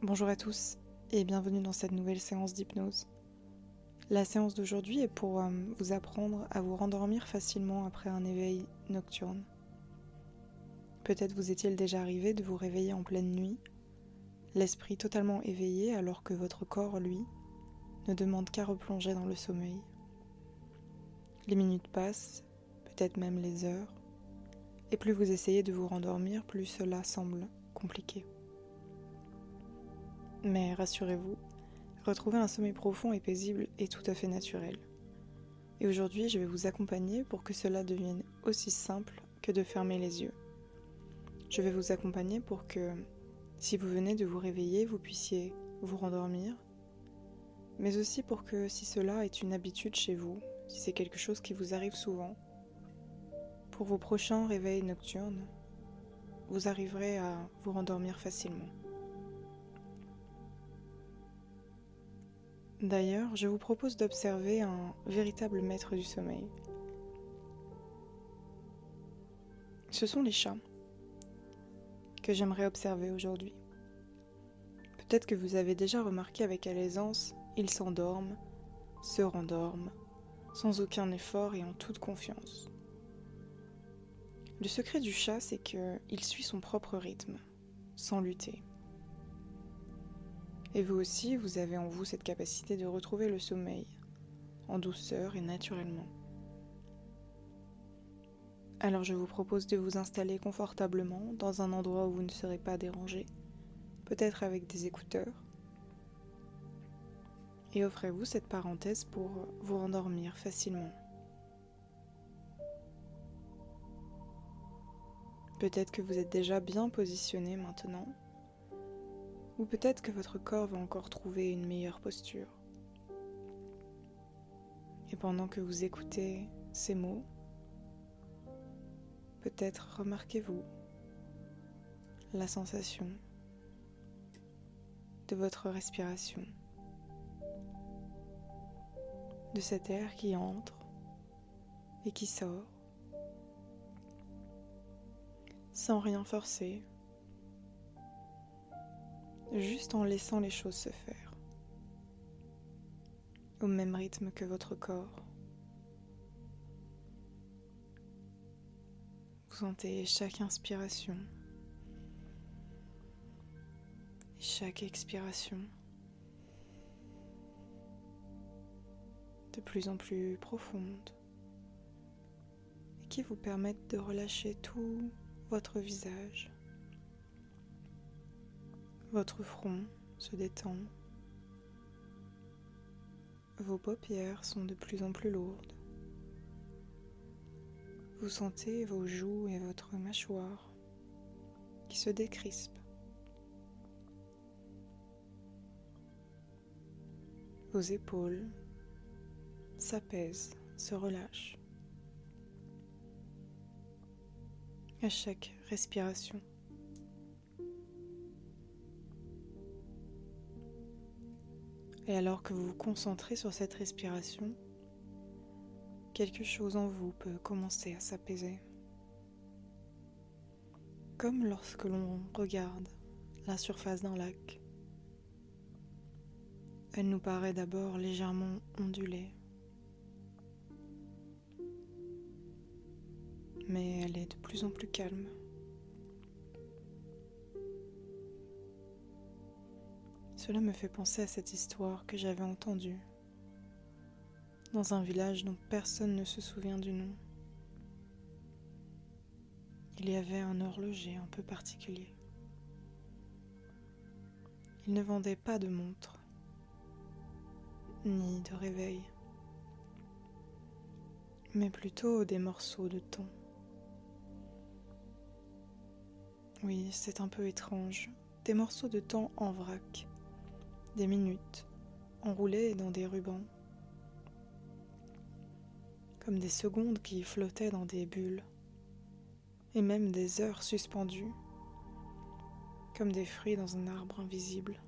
Bonjour à tous et bienvenue dans cette nouvelle séance d'hypnose. La séance d'aujourd'hui est pour vous apprendre à vous rendormir facilement après un éveil nocturne. Peut-être vous est-il déjà arrivé de vous réveiller en pleine nuit, l'esprit totalement éveillé alors que votre corps, lui, ne demande qu'à replonger dans le sommeil. Les minutes passent, peut-être même les heures, et plus vous essayez de vous rendormir, plus cela semble compliqué. Mais rassurez-vous, retrouver un sommeil profond et paisible est tout à fait naturel. Et aujourd'hui, je vais vous accompagner pour que cela devienne aussi simple que de fermer les yeux. Je vais vous accompagner pour que, si vous venez de vous réveiller, vous puissiez vous rendormir, mais aussi pour que, si cela est une habitude chez vous, si c'est quelque chose qui vous arrive souvent, pour vos prochains réveils nocturnes, vous arriverez à vous rendormir facilement. D'ailleurs, je vous propose d'observer un véritable maître du sommeil. Ce sont les chats que j'aimerais observer aujourd'hui. Peut-être que vous avez déjà remarqué avec aisance, ils s'endorment, se rendorment, sans aucun effort et en toute confiance. Le secret du chat, c'est qu'il suit son propre rythme, sans lutter. Et vous aussi, vous avez en vous cette capacité de retrouver le sommeil, en douceur et naturellement. Alors je vous propose de vous installer confortablement dans un endroit où vous ne serez pas dérangé, peut-être avec des écouteurs, et offrez-vous cette parenthèse pour vous rendormir facilement. Peut-être que vous êtes déjà bien positionné maintenant, ou peut-être que votre corps va encore trouver une meilleure posture. Et pendant que vous écoutez ces mots, peut-être remarquez-vous la sensation de votre respiration, de cet air qui entre et qui sort, sans rien forcer, juste en laissant les choses se faire, au même rythme que votre corps. Vous sentez chaque inspiration et chaque expiration de plus en plus profonde et qui vous permettent de relâcher tout votre visage. Votre front se détend. Vos paupières sont de plus en plus lourdes. Vous sentez vos joues et votre mâchoire qui se décrispent. Vos épaules s'apaisent, se relâchent à chaque respiration. Et alors que vous vous concentrez sur cette respiration, quelque chose en vous peut commencer à s'apaiser. Comme lorsque l'on regarde la surface d'un lac. Elle nous paraît d'abord légèrement ondulée, mais elle est de plus en plus calme. Cela me fait penser à cette histoire que j'avais entendue dans un village dont personne ne se souvient du nom. Il y avait un horloger un peu particulier. Il ne vendait pas de montre, ni de réveil, mais plutôt des morceaux de temps. Oui, c'est un peu étrange, des morceaux de temps en vrac, des minutes, enroulées dans des rubans, comme des secondes qui flottaient dans des bulles, et même des heures suspendues, comme des fruits dans un arbre invisible.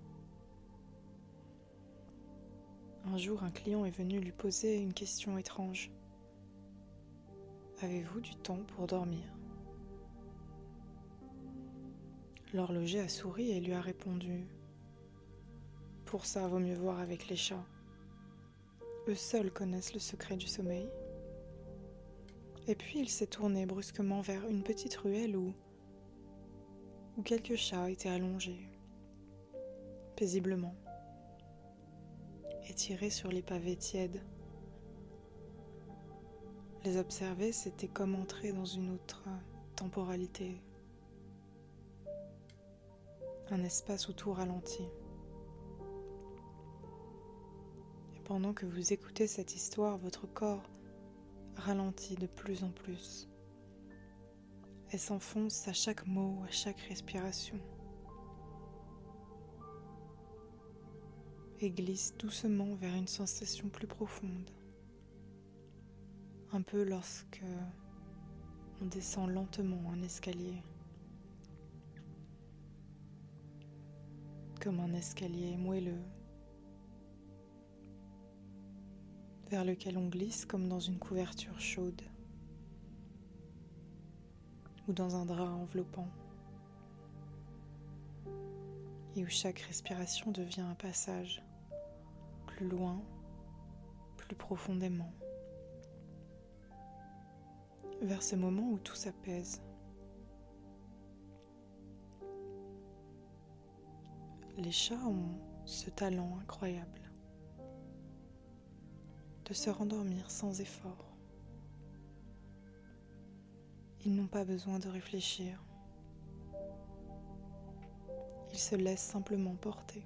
Un jour, un client est venu lui poser une question étrange. « Avez-vous du temps pour dormir ?» L'horloger a souri et lui a répondu Pour ça, vaut mieux voir avec les chats. Eux seuls connaissent le secret du sommeil. Et puis il s'est tourné brusquement vers une petite ruelle où quelques chats étaient allongés, paisiblement, étirés sur les pavés tièdes. Les observer, c'était comme entrer dans une autre temporalité, un espace où tout ralentit. Et pendant que vous écoutez cette histoire, votre corps ralentit de plus en plus et s'enfonce à chaque mot, à chaque respiration, et glisse doucement vers une sensation plus profonde. Un peu lorsque on descend lentement un escalier, comme un escalier moelleux, vers lequel on glisse comme dans une couverture chaude ou dans un drap enveloppant, et où chaque respiration devient un passage plus loin, plus profondément, vers ce moment où tout s'apaise. Les chats ont ce talent incroyable de se rendormir sans effort. Ils n'ont pas besoin de réfléchir. Ils se laissent simplement porter.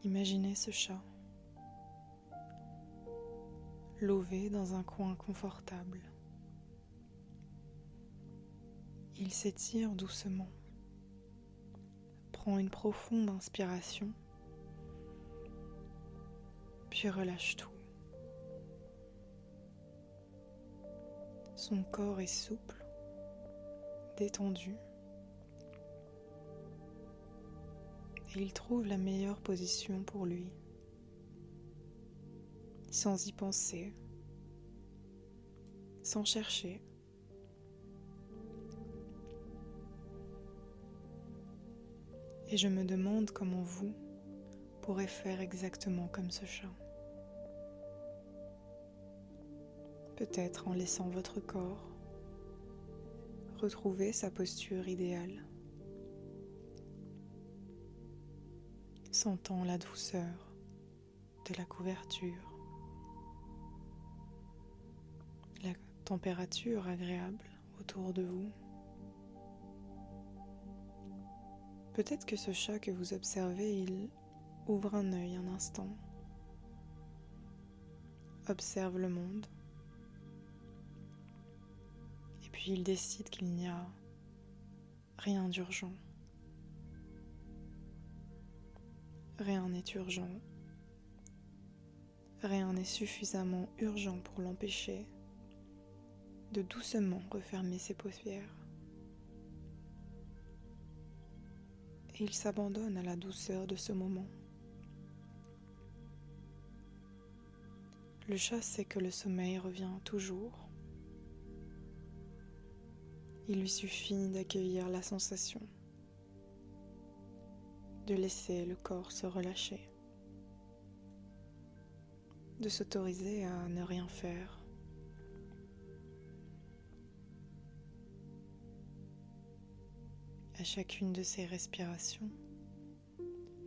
Imaginez ce chat, lové dans un coin confortable. Il s'étire doucement, prend une profonde inspiration, puis relâche tout. Son corps est souple, détendu, et il trouve la meilleure position pour lui, sans y penser, sans chercher. Et je me demande comment vous pourrez faire exactement comme ce chat. Peut-être en laissant votre corps retrouver sa posture idéale, sentant la douceur de la couverture, la température agréable autour de vous. Peut-être que ce chat que vous observez, il ouvre un œil un instant, observe le monde, et puis il décide qu'il n'y a rien d'urgent. Rien n'est urgent. Rien n'est suffisamment urgent pour l'empêcher de doucement refermer ses paupières. Et il s'abandonne à la douceur de ce moment. Le chat sait que le sommeil revient toujours. Il lui suffit d'accueillir la sensation, de laisser le corps se relâcher, de s'autoriser à ne rien faire. À chacune de ses respirations,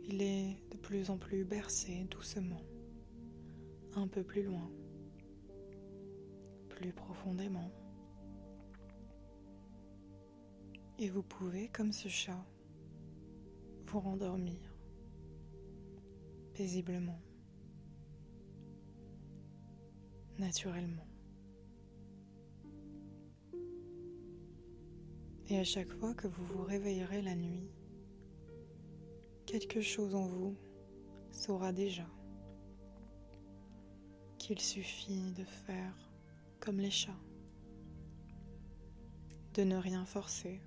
il est de plus en plus bercé doucement, un peu plus loin, plus profondément. Et vous pouvez, comme ce chat, vous rendormir paisiblement, naturellement. Et à chaque fois que vous vous réveillerez la nuit, quelque chose en vous saura déjà qu'il suffit de faire comme les chats, de ne rien forcer,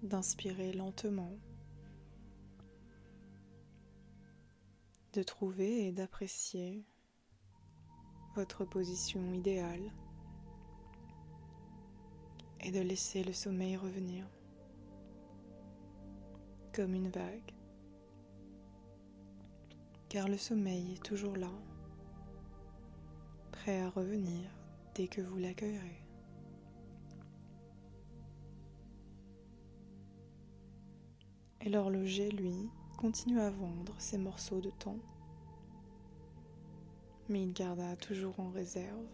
d'inspirer lentement, de trouver et d'apprécier votre position idéale, et de laisser le sommeil revenir comme une vague, car le sommeil est toujours là, prêt à revenir dès que vous l'accueillerez. Et l'horloger, lui, continue à vendre ses morceaux de temps, mais il garda toujours en réserve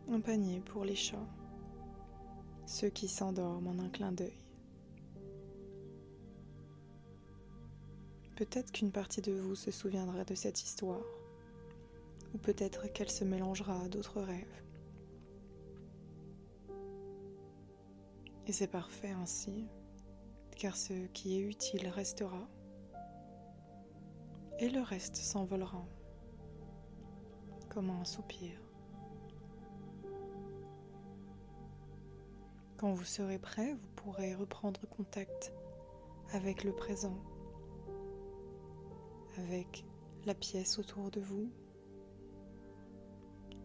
un panier pour les chats, ceux qui s'endorment en un clin d'œil. Peut-être qu'une partie de vous se souviendra de cette histoire, ou peut-être qu'elle se mélangera à d'autres rêves. Et c'est parfait ainsi, car ce qui est utile restera, et le reste s'envolera, comme un soupir. Quand vous serez prêt, vous pourrez reprendre contact avec le présent, avec la pièce autour de vous,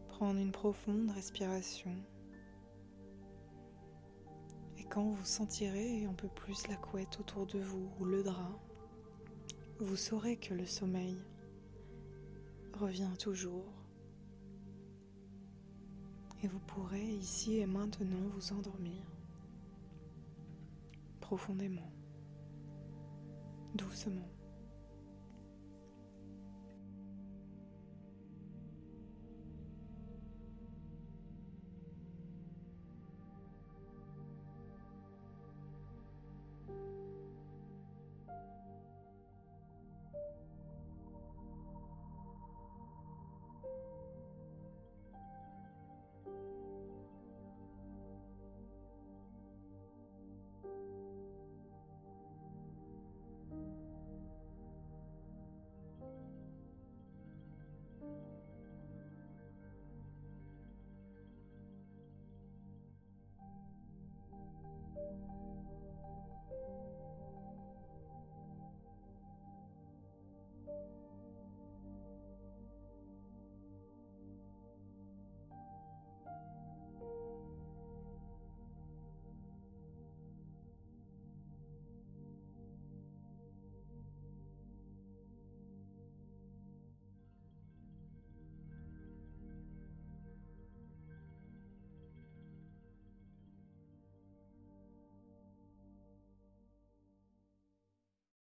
prendre une profonde respiration. Et quand vous sentirez un peu plus la couette autour de vous ou le drap, vous saurez que le sommeil revient toujours. Et vous pourrez ici et maintenant vous endormir profondément, doucement.